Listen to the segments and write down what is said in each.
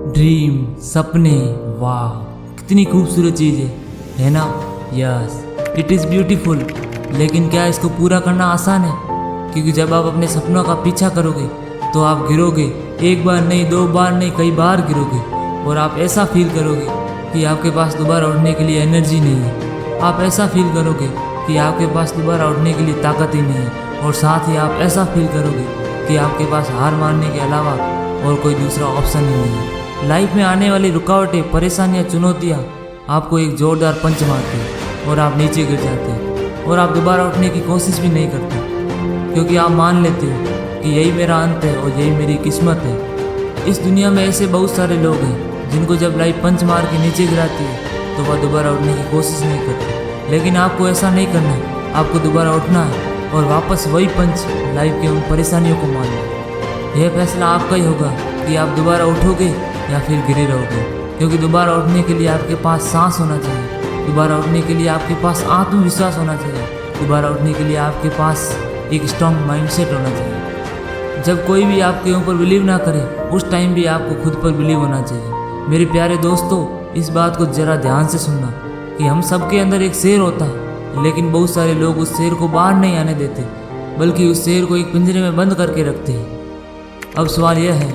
Dream, सपने, वाह कितनी खूबसूरत चीज़ है ना। Yes, it is beautiful. लेकिन क्या इसको पूरा करना आसान है? क्योंकि जब आप अपने सपनों का पीछा करोगे तो आप गिरोगे, एक बार नहीं, दो बार नहीं, कई बार गिरोगे। और आप ऐसा फील करोगे कि आपके पास दोबारा उठने के लिए एनर्जी नहीं है। आप ऐसा फील करोगे कि आपके पास दोबारा उठने के लिए ताकत ही नहीं है। और साथ ही आप ऐसा फील करोगे कि आपके पास हार मानने के अलावा और कोई दूसरा ऑप्शन ही नहीं है। लाइफ में आने वाली रुकावटें, परेशानियां, चुनौतियां आपको एक जोरदार पंच मारती हैं और आप नीचे गिर जाते हैं और आप दोबारा उठने की कोशिश भी नहीं करते, क्योंकि आप मान लेते हो कि यही मेरा अंत है और यही मेरी किस्मत है। इस दुनिया में ऐसे बहुत सारे लोग हैं जिनको जब लाइफ पंच मार के नीचे गिराती है तो वह दोबारा उठने की कोशिश नहीं करते। लेकिन आपको ऐसा नहीं करना है, आपको दोबारा उठना है और वापस वही पंच लाइफ के उन परेशानियों को मारना है। यह फैसला आपका ही होगा कि आप दोबारा उठोगे या फिर गिरे रहोगे। क्योंकि दोबारा उठने के लिए आपके पास सांस होना चाहिए, दोबारा उठने के लिए आपके पास आत्मविश्वास होना चाहिए, दोबारा उठने के लिए आपके पास एक स्ट्रॉन्ग माइंडसेट होना चाहिए। जब कोई भी आपके ऊपर बिलीव ना करे उस टाइम भी आपको खुद पर बिलीव होना चाहिए। मेरे प्यारे दोस्तों, इस बात को ज़रा ध्यान से सुनना कि हम सबके अंदर एक शेर होता है, लेकिन बहुत सारे लोग उस शेर को बाहर नहीं आने देते, बल्कि उस शेर को एक पिंजरे में बंद करके रखते हैं। अब सवाल यह है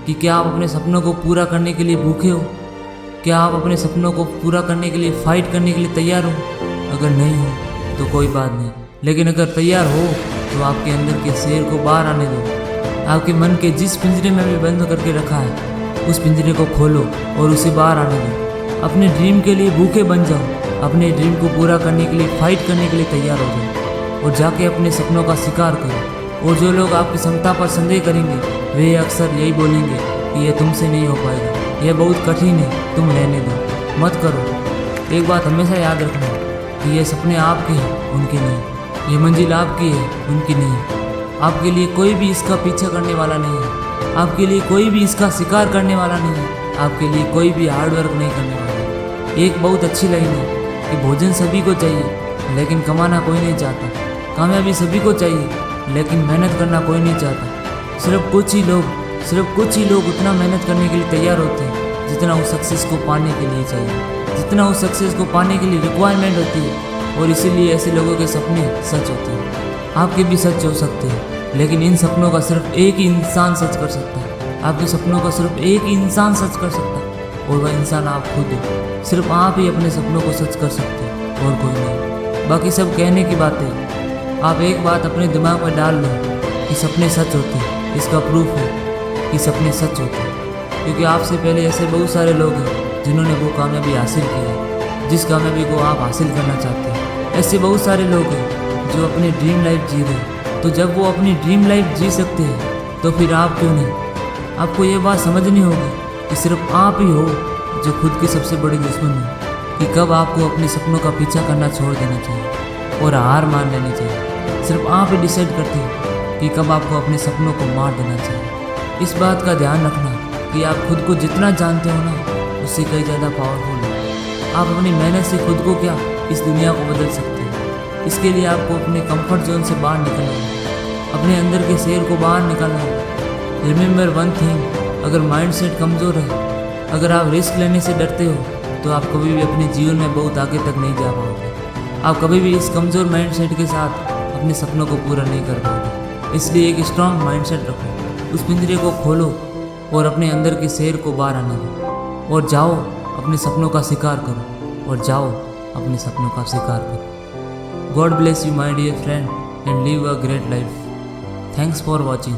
कि क्या आप अपने सपनों को पूरा करने के लिए भूखे हो? क्या आप अपने सपनों को पूरा करने के लिए फाइट करने के लिए तैयार हो? अगर नहीं हो तो कोई बात नहीं, लेकिन अगर तैयार हो तो आपके अंदर के शेर को बाहर आने दो। आपके मन के जिस पिंजरे में भी बंद करके रखा है उस पिंजरे को खोलो और उसे बाहर आने दो। अपने ड्रीम के लिए भूखे बन जाओ, अपने ड्रीम को पूरा करने के लिए फाइट करने के लिए तैयार हो जाओ और जाके अपने सपनों का शिकार करो। और जो लोग आपकी क्षमता पर संदेह करेंगे वे अक्सर यही बोलेंगे कि यह तुमसे नहीं हो पाएगा, यह बहुत कठिन है, तुम रहने दो, मत करो। एक बात हमेशा याद रखना कि ये सपने आपके हैं, उनके नहीं। ये मंजिल आपकी है, उनकी नहीं। आपके लिए कोई भी इसका पीछा करने वाला नहीं है, आपके लिए कोई भी इसका शिकार करने वाला नहीं है, आपके लिए कोई भी हार्डवर्क नहीं करने वाला। एक बहुत अच्छी लाइन है कि भोजन सभी को चाहिए लेकिन कमाना कोई नहीं चाहता। कामयाबी सभी को चाहिए लेकिन मेहनत करना कोई नहीं चाहता। सिर्फ कुछ ही लोग उतना मेहनत करने के लिए तैयार होते हैं जितना उस सक्सेस को पाने के लिए चाहिए, जितना उस सक्सेस को पाने के लिए रिक्वायरमेंट होती है। और इसीलिए ऐसे लोगों के सपने सच होते हैं। आपके भी सच हो सकते हैं, लेकिन इन सपनों का सिर्फ एक ही इंसान सच कर सकता है। आपके सपनों का सिर्फ एक ही इंसान सच कर सकता है और वह इंसान आप खुद हो। सिर्फ आप ही अपने सपनों को सच कर सकते हो और कोई नहीं। बाकी सब कहने की बातें। आप एक बात अपने दिमाग में डाल लो कि सपने सच होते हैं। इसका प्रूफ है कि सपने सच होते हैं, क्योंकि आपसे पहले ऐसे बहुत सारे लोग हैं जिन्होंने वो कामयाबी हासिल की है जिस कामयाबी को आप हासिल करना चाहते हैं। ऐसे बहुत सारे लोग हैं जो अपनी ड्रीम लाइफ जी रहे हैं। तो जब वो अपनी ड्रीम लाइफ जी सकते हैं तो फिर आप क्यों नहीं? आपको ये बात समझनी होगी कि सिर्फ आप ही हो जो खुद की सबसे बड़ी दुश्मन हो, कि कब आपको अपने सपनों का पीछा करना छोड़ देना चाहिए और हार मान लेनी चाहिए। सिर्फ आप ही डिसाइड करते हो कि कब आपको अपने सपनों को मार देना चाहिए। इस बात का ध्यान रखना कि आप खुद को जितना जानते हो ना, उससे कई ज़्यादा पावरफुल हो। आप अपनी मेहनत से खुद को क्या, इस दुनिया को बदल सकते हैं। इसके लिए आपको अपने कंफर्ट जोन से बाहर निकलना होगा, अपने अंदर के शेर को बाहर निकालना होगा। रिमेंबर वन थिंग, अगर माइंडसेट कमज़ोर है, अगर आप रिस्क लेने से डरते हो, तो आप कभी भी अपने जीवन में बहुत आगे तक नहीं जा पाओगे। आप कभी भी इस कमज़ोर माइंडसेट के साथ अपने सपनों को पूरा नहीं कर पाओगे। इसलिए एक स्ट्रॉन्ग माइंडसेट रखो, उस पिंजरे को खोलो और अपने अंदर के शेर को बाहर आने दो और जाओ अपने सपनों का शिकार करो और जाओ अपने सपनों का शिकार करो। God bless you my dear friend and live a great life. Thanks for watching.